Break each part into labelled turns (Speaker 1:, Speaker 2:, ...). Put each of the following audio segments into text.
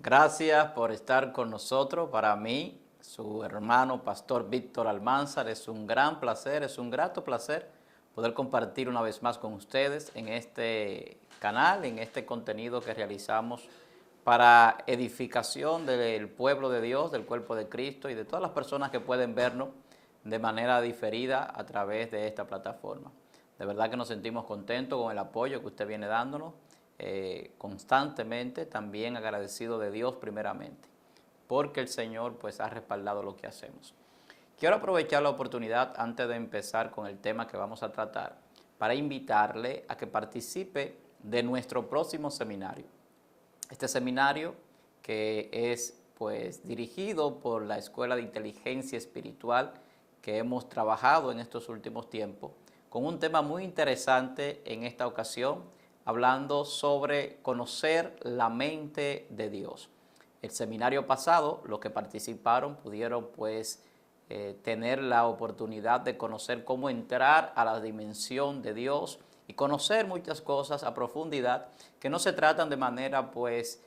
Speaker 1: Gracias por estar con nosotros. Para mí, su hermano Pastor Víctor Almanzar, es un gran placer, es un grato placer poder compartir una vez más con ustedes en este canal, en este contenido que realizamos para edificación del pueblo de Dios, del cuerpo de Cristo y de todas las personas que pueden vernos de manera diferida a través de esta plataforma. De verdad que nos sentimos contentos con el apoyo que usted viene dándonos constantemente, también agradecido de Dios primeramente, porque el Señor pues ha respaldado lo que hacemos. Quiero aprovechar la oportunidad antes de empezar con el tema que vamos a tratar para invitarle a que participe de nuestro próximo seminario. Este seminario que es pues dirigido por la Escuela de Inteligencia Espiritual que hemos trabajado en estos últimos tiempos con un tema muy interesante en esta ocasión, hablando sobre conocer la mente de Dios. El seminario pasado, los que participaron pudieron pues tener la oportunidad de conocer cómo entrar a la dimensión de Dios y conocer muchas cosas a profundidad que no se tratan de manera pues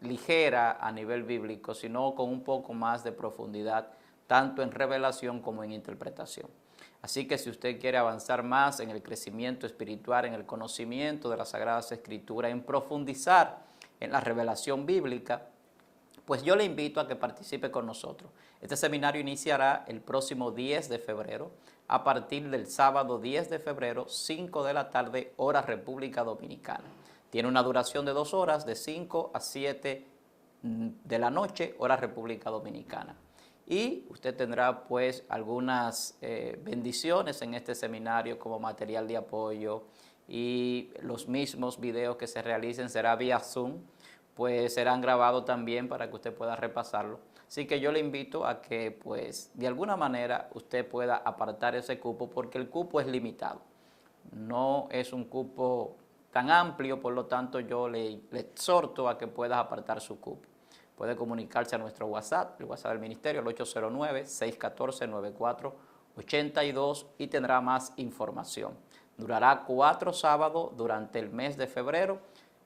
Speaker 1: ligera a nivel bíblico, sino con un poco más de profundidad, tanto en revelación como en interpretación. Así que si usted quiere avanzar más en el crecimiento espiritual, en el conocimiento de las Sagradas Escrituras, en profundizar en la revelación bíblica, pues yo le invito a que participe con nosotros. Este seminario iniciará el próximo 10 de febrero, a partir del sábado 10 de febrero, 5 de la tarde, hora República Dominicana. Tiene una duración de 2 horas, de 5 a 7 de la noche, hora República Dominicana. Y usted tendrá pues algunas bendiciones en este seminario como material de apoyo, y los mismos videos que se realicen será vía Zoom, pues serán grabados también para que usted pueda repasarlo. Así que yo le invito a que pues de alguna manera usted pueda apartar ese cupo, porque el cupo es limitado. No es un cupo tan amplio, por lo tanto yo le exhorto a que pueda apartar su cupo. Puede comunicarse a nuestro WhatsApp, el WhatsApp del Ministerio, el 809-614-9482, y tendrá más información. Durará 4 sábados durante el mes de febrero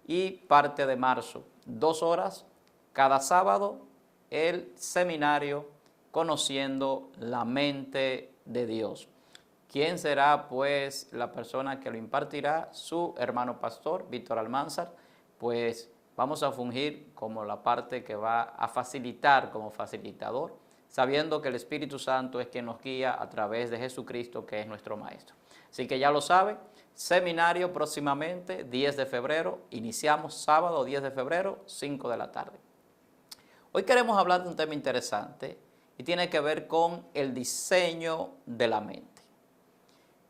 Speaker 1: y parte de marzo. 2 horas cada sábado, el seminario Conociendo la Mente de Dios. ¿Quién será pues la persona que lo impartirá? Su hermano pastor, Víctor Almanzar. Pues vamos a fungir como la parte que va a facilitar como facilitador, sabiendo que el Espíritu Santo es quien nos guía a través de Jesucristo, que es nuestro Maestro. Así que ya lo sabe, seminario próximamente, 10 de febrero, iniciamos sábado 10 de febrero, 5 de la tarde. Hoy queremos hablar de un tema interesante y tiene que ver con el diseño de la mente.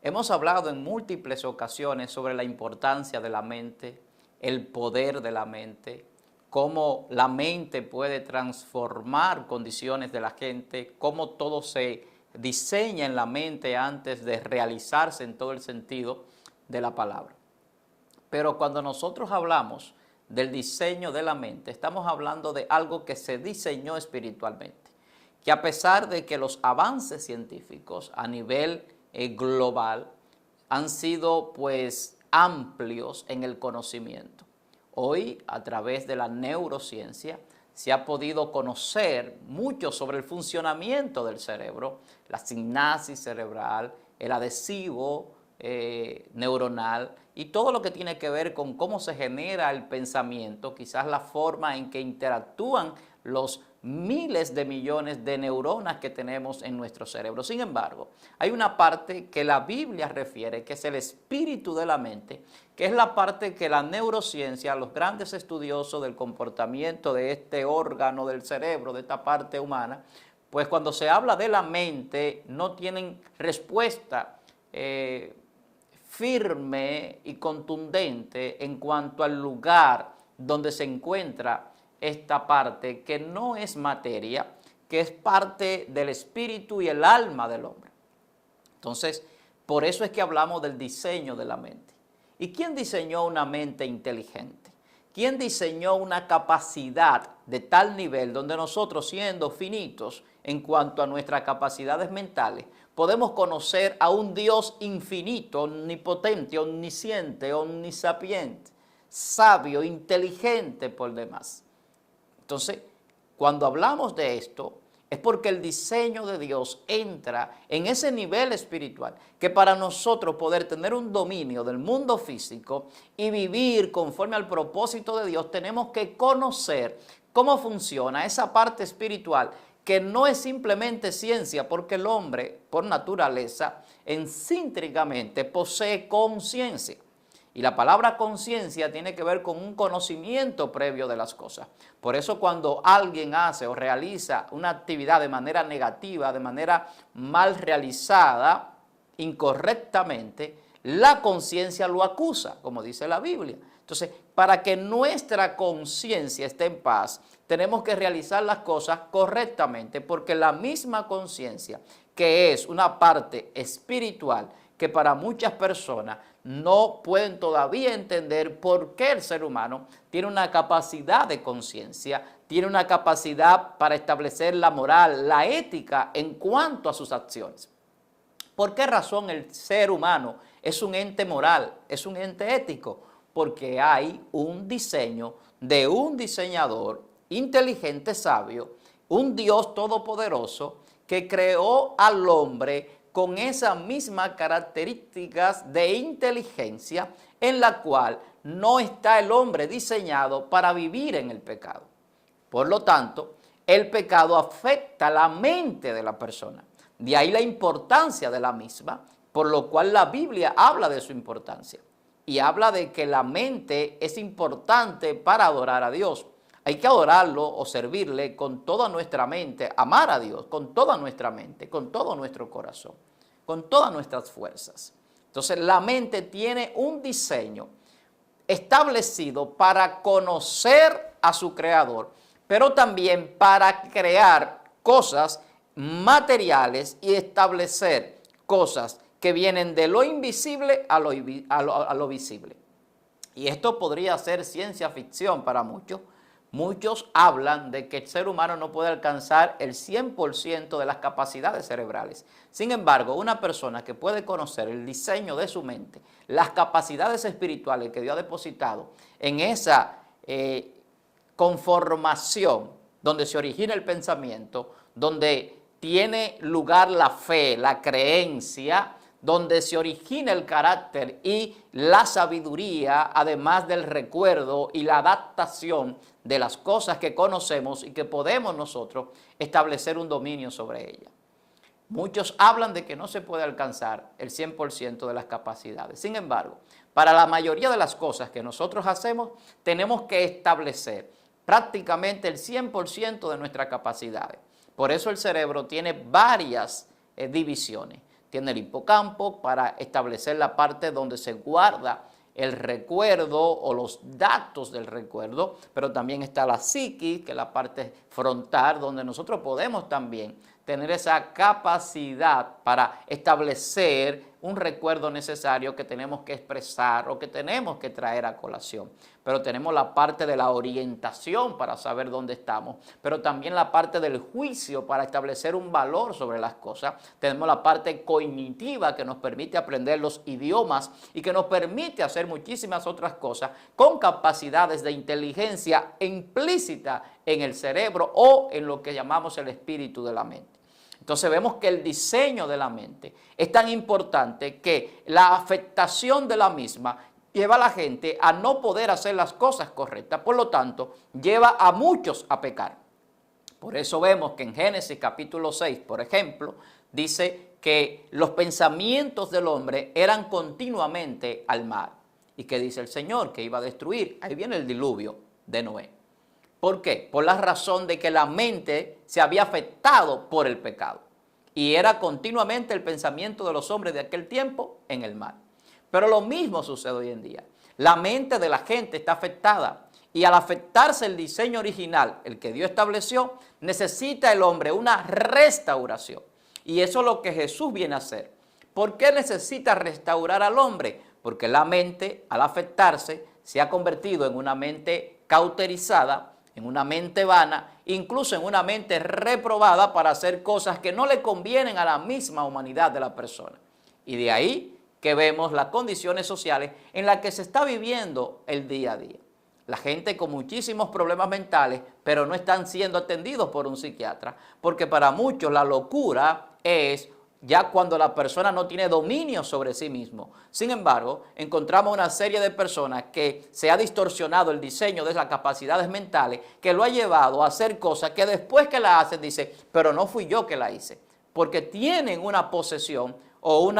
Speaker 1: Hemos hablado en múltiples ocasiones sobre la importancia de la mente, el poder de la mente, cómo la mente puede transformar condiciones de la gente, cómo todo se diseña en la mente antes de realizarse en todo el sentido de la palabra. Pero cuando nosotros hablamos del diseño de la mente, estamos hablando de algo que se diseñó espiritualmente, que a pesar de que los avances científicos a nivel global han sido pues amplios en el conocimiento. Hoy, a través de la neurociencia, se ha podido conocer mucho sobre el funcionamiento del cerebro, la sinapsis cerebral, el adhesivo neuronal y todo lo que tiene que ver con cómo se genera el pensamiento, quizás la forma en que interactúan los miles de millones de neuronas que tenemos en nuestro cerebro. Sin embargo, hay una parte que la Biblia refiere, que es el espíritu de la mente, que es la parte que la neurociencia, los grandes estudiosos del comportamiento de este órgano del cerebro, de esta parte humana, pues cuando se habla de la mente no tienen respuesta firme y contundente en cuanto al lugar donde se encuentra esta parte, que no es materia, que es parte del espíritu y el alma del hombre. Entonces, por eso es que hablamos del diseño de la mente. ¿Y quién diseñó una mente inteligente? ¿Quién diseñó una capacidad de tal nivel donde nosotros, siendo finitos en cuanto a nuestras capacidades mentales, podemos conocer a un Dios infinito, omnipotente, omnisciente, omnisapiente? sabio, inteligente por demás. Entonces, cuando hablamos de esto, es porque el diseño de Dios entra en ese nivel espiritual, que para nosotros poder tener un dominio del mundo físico y vivir conforme al propósito de Dios, tenemos que conocer cómo funciona esa parte espiritual, que no es simplemente ciencia, porque el hombre, por naturaleza, intrínsecamente posee conciencia. Y la palabra conciencia tiene que ver con un conocimiento previo de las cosas. Por eso cuando alguien hace o realiza una actividad de manera negativa, de manera mal realizada, incorrectamente, la conciencia lo acusa, como dice la Biblia. Entonces, para que nuestra conciencia esté en paz, tenemos que realizar las cosas correctamente, porque la misma conciencia, que es una parte espiritual, que para muchas personas no pueden todavía entender por qué el ser humano tiene una capacidad de conciencia, tiene una capacidad para establecer la moral, la ética en cuanto a sus acciones. ¿Por qué razón el ser humano es un ente moral, es un ente ético? Porque hay un diseño de un diseñador inteligente, sabio, un Dios todopoderoso que creó al hombre con esas mismas características de inteligencia, en la cual no está el hombre diseñado para vivir en el pecado. Por lo tanto, el pecado afecta la mente de la persona. De ahí la importancia de la misma, por lo cual la Biblia habla de su importancia. Y habla de que la mente es importante para adorar a Dios. Hay que adorarlo o servirle con toda nuestra mente, amar a Dios con toda nuestra mente, con todo nuestro corazón, con todas nuestras fuerzas. Entonces la mente tiene un diseño establecido para conocer a su creador, pero también para crear cosas materiales y establecer cosas que vienen de lo invisible a lo visible. Y esto podría ser ciencia ficción para muchos. Muchos hablan de que el ser humano no puede alcanzar el 100% de las capacidades cerebrales. Sin embargo, una persona que puede conocer el diseño de su mente, las capacidades espirituales que Dios ha depositado en esa conformación donde se origina el pensamiento, donde tiene lugar la fe, la creencia, donde se origina el carácter y la sabiduría, además del recuerdo y la adaptación de las cosas que conocemos y que podemos nosotros establecer un dominio sobre ellas. Muchos hablan de que no se puede alcanzar el 100% de las capacidades. Sin embargo, para la mayoría de las cosas que nosotros hacemos, tenemos que establecer prácticamente el 100% de nuestras capacidades. Por eso el cerebro tiene varias divisiones. Tiene el hipocampo para establecer la parte donde se guarda el recuerdo o los datos del recuerdo, pero también está la psiquis, que es la parte frontal, donde nosotros podemos también tener esa capacidad para establecer un recuerdo necesario que tenemos que expresar o que tenemos que traer a colación. Pero tenemos la parte de la orientación para saber dónde estamos, pero también la parte del juicio para establecer un valor sobre las cosas. Tenemos la parte cognitiva que nos permite aprender los idiomas y que nos permite hacer muchísimas otras cosas con capacidades de inteligencia implícita en el cerebro o en lo que llamamos el espíritu de la mente. Entonces vemos que el diseño de la mente es tan importante que la afectación de la misma lleva a la gente a no poder hacer las cosas correctas, por lo tanto, lleva a muchos a pecar. Por eso vemos que en Génesis capítulo 6, por ejemplo, dice que los pensamientos del hombre eran continuamente al mar. ¿Y que dice el Señor? Que iba a destruir. Ahí viene el diluvio de Noé. ¿Por qué? Por la razón de que la mente se había afectado por el pecado. Y era continuamente el pensamiento de los hombres de aquel tiempo en el mar. Pero lo mismo sucede hoy en día. La mente de la gente está afectada. Y al afectarse el diseño original, el que Dios estableció, necesita el hombre una restauración. Y eso es lo que Jesús viene a hacer. ¿Por qué necesita restaurar al hombre? Porque la mente, al afectarse, se ha convertido en una mente cauterizada, en una mente vana, incluso en una mente reprobada para hacer cosas que no le convienen a la misma humanidad de la persona. Y de ahí que vemos las condiciones sociales en las que se está viviendo el día a día. La gente con muchísimos problemas mentales, pero no están siendo atendidos por un psiquiatra, porque para muchos la locura es ya cuando la persona no tiene dominio sobre sí mismo. Sin embargo, encontramos una serie de personas que se ha distorsionado el diseño de las capacidades mentales, que lo ha llevado a hacer cosas que después que la hacen dice, pero no fui yo que la hice, porque tienen una posesión o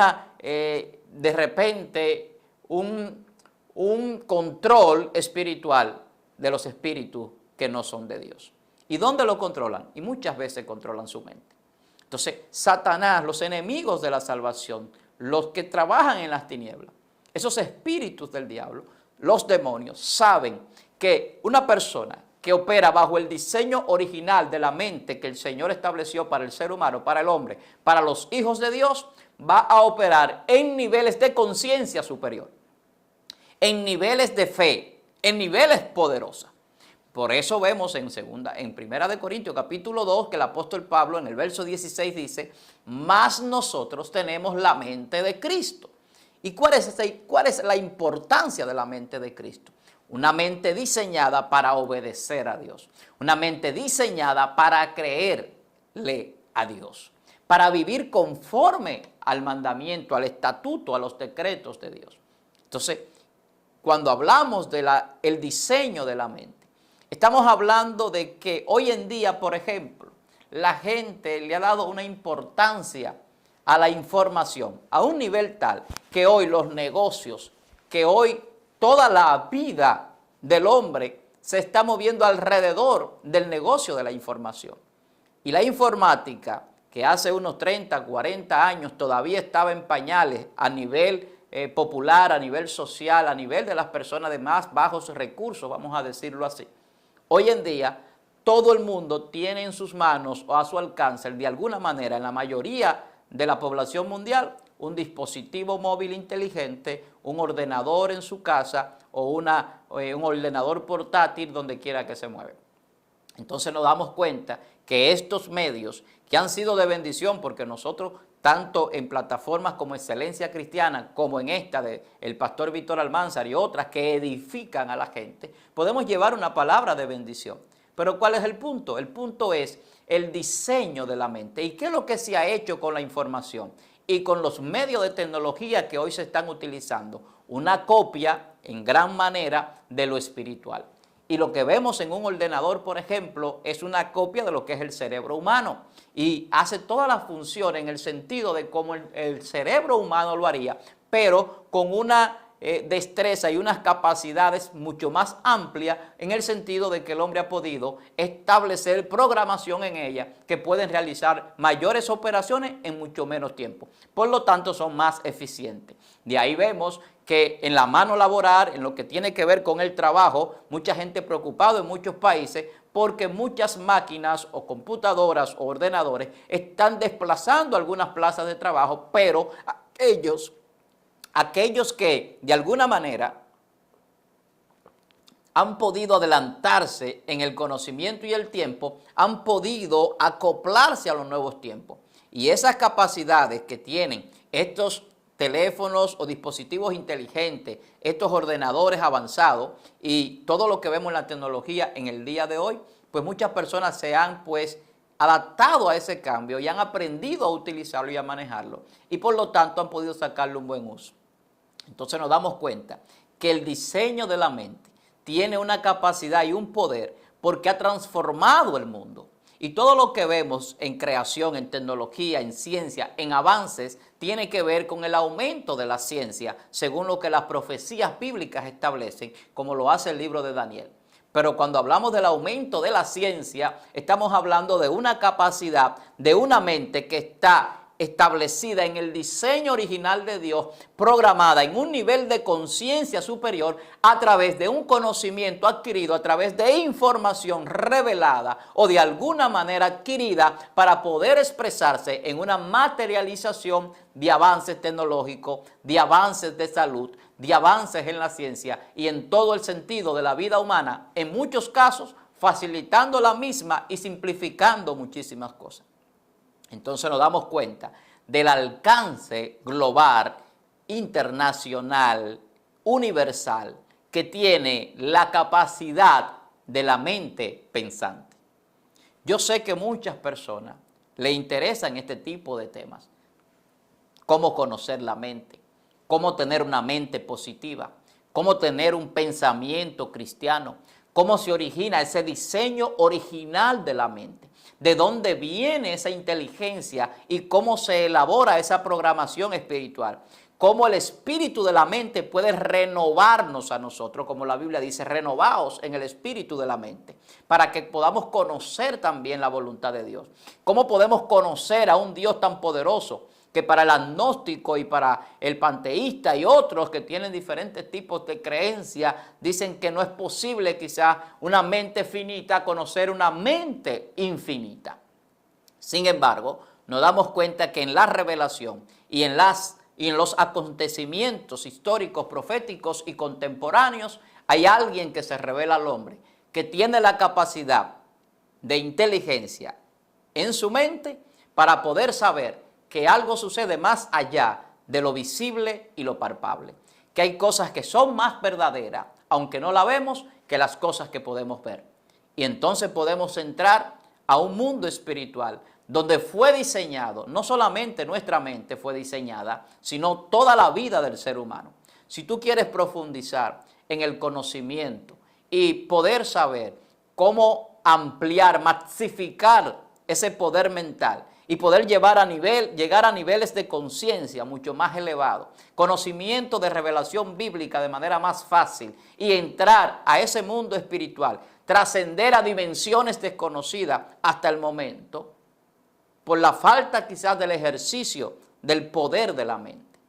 Speaker 1: de repente un control espiritual de los espíritus que no son de Dios. ¿Y dónde lo controlan? Y muchas veces controlan su mente. Entonces, Satanás, los enemigos de la salvación, los que trabajan en las tinieblas, esos espíritus del diablo, los demonios, saben que una persona que opera bajo el diseño original de la mente que el Señor estableció para el ser humano, para el hombre, para los hijos de Dios, va a operar en niveles de conciencia superior, en niveles de fe, en niveles poderosos. Por eso vemos en 1 de Corintios capítulo 2 que el apóstol Pablo en el verso 16 dice, mas nosotros tenemos la mente de Cristo. ¿Y cuál es la importancia de la mente de Cristo? Una mente diseñada para obedecer a Dios, una mente diseñada para creerle a Dios, para vivir conforme al mandamiento, al estatuto, a los decretos de Dios. Entonces, cuando hablamos del diseño de la mente, estamos hablando de que hoy en día, por ejemplo, la gente le ha dado una importancia a la información a un nivel tal que hoy los negocios, que hoy toda la vida del hombre se está moviendo alrededor del negocio de la información. Y la informática, que hace unos 30, 40 años todavía estaba en pañales a nivel popular, a nivel social, a nivel de las personas de más bajos recursos, vamos a decirlo así. Hoy en día, todo el mundo tiene en sus manos o a su alcance, de alguna manera, en la mayoría de la población mundial, un dispositivo móvil inteligente, un ordenador en su casa o un ordenador portátil donde quiera que se mueva. Entonces nos damos cuenta que estos medios que han sido de bendición, porque nosotros, tanto en plataformas como Excelencia Cristiana, como en esta del pastor Víctor Almanzar y otras que edifican a la gente, podemos llevar una palabra de bendición. Pero ¿cuál es el punto? El punto es el diseño de la mente. ¿Y qué es lo que se ha hecho con la información y con los medios de tecnología que hoy se están utilizando? Una copia, en gran manera, de lo espiritual. Y lo que vemos en un ordenador, por ejemplo, es una copia de lo que es el cerebro humano. Y hace todas las funciones en el sentido de cómo el cerebro humano lo haría, pero con una destreza y unas capacidades mucho más amplias en el sentido de que el hombre ha podido establecer programación en ella que pueden realizar mayores operaciones en mucho menos tiempo. Por lo tanto, son más eficientes. De ahí vemos que en la mano laboral, en lo que tiene que ver con el trabajo, mucha gente preocupada en muchos países porque muchas máquinas o computadoras o ordenadores están desplazando algunas plazas de trabajo, pero aquellos que de alguna manera han podido adelantarse en el conocimiento y el tiempo, han podido acoplarse a los nuevos tiempos. Y esas capacidades que tienen estos teléfonos o dispositivos inteligentes, estos ordenadores avanzados y todo lo que vemos en la tecnología en el día de hoy, pues muchas personas se han adaptado a ese cambio y han aprendido a utilizarlo y a manejarlo y por lo tanto han podido sacarle un buen uso. Entonces nos damos cuenta que el diseño de la mente tiene una capacidad y un poder porque ha transformado el mundo. Y todo lo que vemos en creación, en tecnología, en ciencia, en avances, tiene que ver con el aumento de la ciencia, según lo que las profecías bíblicas establecen, como lo hace el libro de Daniel. Pero cuando hablamos del aumento de la ciencia, estamos hablando de una capacidad, de una mente que está establecida en el diseño original de Dios, programada en un nivel de conciencia superior a través de un conocimiento adquirido, a través de información revelada o de alguna manera adquirida para poder expresarse en una materialización de avances tecnológicos, de avances de salud, de avances en la ciencia y en todo el sentido de la vida humana, en muchos casos facilitando la misma y simplificando muchísimas cosas. Entonces nos damos cuenta del alcance global internacional, universal, que tiene la capacidad de la mente pensante. Yo sé que muchas personas le interesan este tipo de temas. Cómo conocer la mente, cómo tener una mente positiva, cómo tener un pensamiento cristiano, cómo se origina ese diseño original de la mente, de dónde viene esa inteligencia y cómo se elabora esa programación espiritual, cómo el espíritu de la mente puede renovarnos a nosotros, como la Biblia dice, renovaos en el espíritu de la mente, para que podamos conocer también la voluntad de Dios. Cómo podemos conocer a un Dios tan poderoso, que para el agnóstico y para el panteísta y otros que tienen diferentes tipos de creencias, dicen que no es posible quizás una mente finita conocer una mente infinita. Sin embargo, nos damos cuenta que en la revelación y en los acontecimientos históricos, proféticos y contemporáneos, hay alguien que se revela al hombre, que tiene la capacidad de inteligencia en su mente para poder saber que algo sucede más allá de lo visible y lo palpable, que hay cosas que son más verdaderas, aunque no la vemos, que las cosas que podemos ver. Y entonces podemos entrar a un mundo espiritual donde fue diseñado, no solamente nuestra mente fue diseñada, sino toda la vida del ser humano. Si tú quieres profundizar en el conocimiento y poder saber cómo ampliar, masificar ese poder mental, y poder llegar a niveles de conciencia mucho más elevados, conocimiento de revelación bíblica de manera más fácil y entrar a ese mundo espiritual, trascender a dimensiones desconocidas hasta el momento, por la falta quizás del ejercicio del poder de la mente.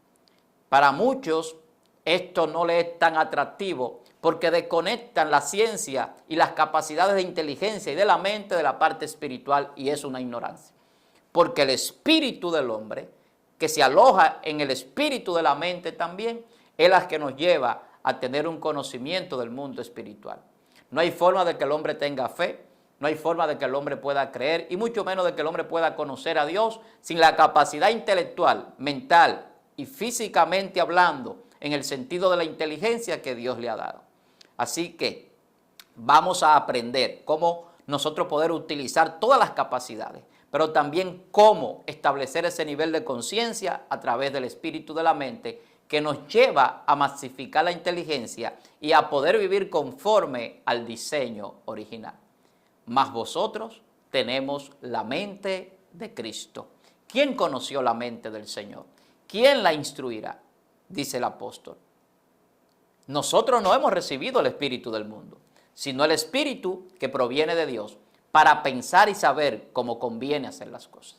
Speaker 1: Para muchos esto no le es tan atractivo porque desconectan la ciencia y las capacidades de inteligencia y de la mente de la parte espiritual, y es una ignorancia. Porque el espíritu del hombre, que se aloja en el espíritu de la mente también, es la que nos lleva a tener un conocimiento del mundo espiritual. No hay forma de que el hombre tenga fe, no hay forma de que el hombre pueda creer, y mucho menos de que el hombre pueda conocer a Dios sin la capacidad intelectual, mental y físicamente hablando, en el sentido de la inteligencia que Dios le ha dado. Así que vamos a aprender cómo nosotros poder utilizar todas las capacidades, pero también cómo establecer ese nivel de conciencia a través del espíritu de la mente que nos lleva a masificar la inteligencia y a poder vivir conforme al diseño original. Mas vosotros tenemos la mente de Cristo. ¿Quién conoció la mente del Señor? ¿Quién la instruirá? Dice el apóstol. Nosotros no hemos recibido el espíritu del mundo, sino el espíritu que proviene de Dios, para pensar y saber cómo conviene hacer las cosas.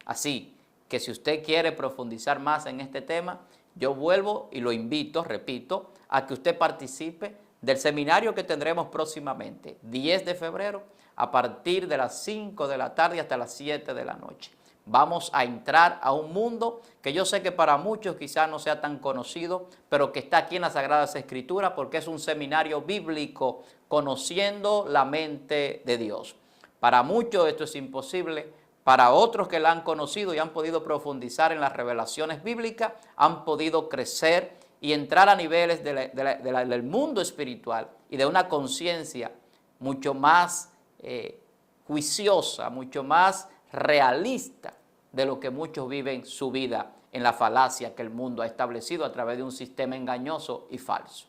Speaker 1: Así que si usted quiere profundizar más en este tema, yo vuelvo y lo invito, repito, a que usted participe del seminario que tendremos próximamente, 10 de febrero, a partir de las 5 de la tarde hasta las 7 de la noche. Vamos a entrar a un mundo que yo sé que para muchos quizás no sea tan conocido, pero que está aquí en las Sagradas Escrituras, porque es un seminario bíblico conociendo la mente de Dios. Para muchos esto es imposible, para otros que la han conocido y han podido profundizar en las revelaciones bíblicas, han podido crecer y entrar a niveles del mundo espiritual y de una conciencia mucho más juiciosa, mucho más realista de lo que muchos viven su vida en la falacia que el mundo ha establecido a través de un sistema engañoso y falso.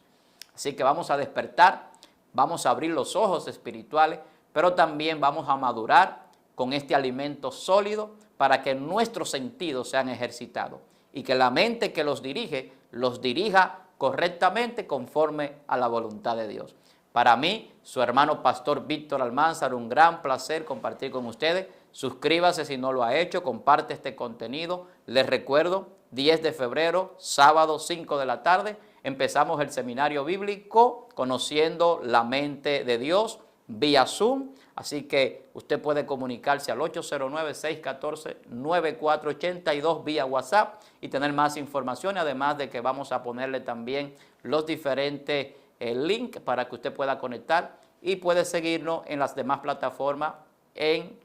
Speaker 1: Así que vamos a despertar, vamos a abrir los ojos espirituales, pero también vamos a madurar con este alimento sólido para que nuestros sentidos sean ejercitados y que la mente que los dirija correctamente conforme a la voluntad de Dios. Para mí, su hermano pastor Víctor Almanzar, un gran placer compartir con ustedes. Suscríbase si no lo ha hecho, comparte este contenido. Les recuerdo, 10 de febrero, sábado, 5 de la tarde, empezamos el seminario bíblico Conociendo la Mente de Dios, vía Zoom, así que usted puede comunicarse al 809-614-9482 vía WhatsApp y tener más información, además de que vamos a ponerle también los diferentes links para que usted pueda conectar y puede seguirnos en las demás plataformas, en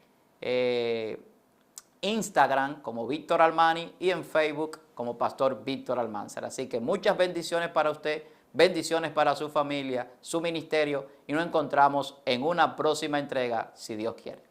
Speaker 1: Instagram como Víctor Almani y en Facebook como Pastor Víctor Almanzar. Así que muchas bendiciones para usted, bendiciones para su familia, su ministerio, y nos encontramos en una próxima entrega, si Dios quiere.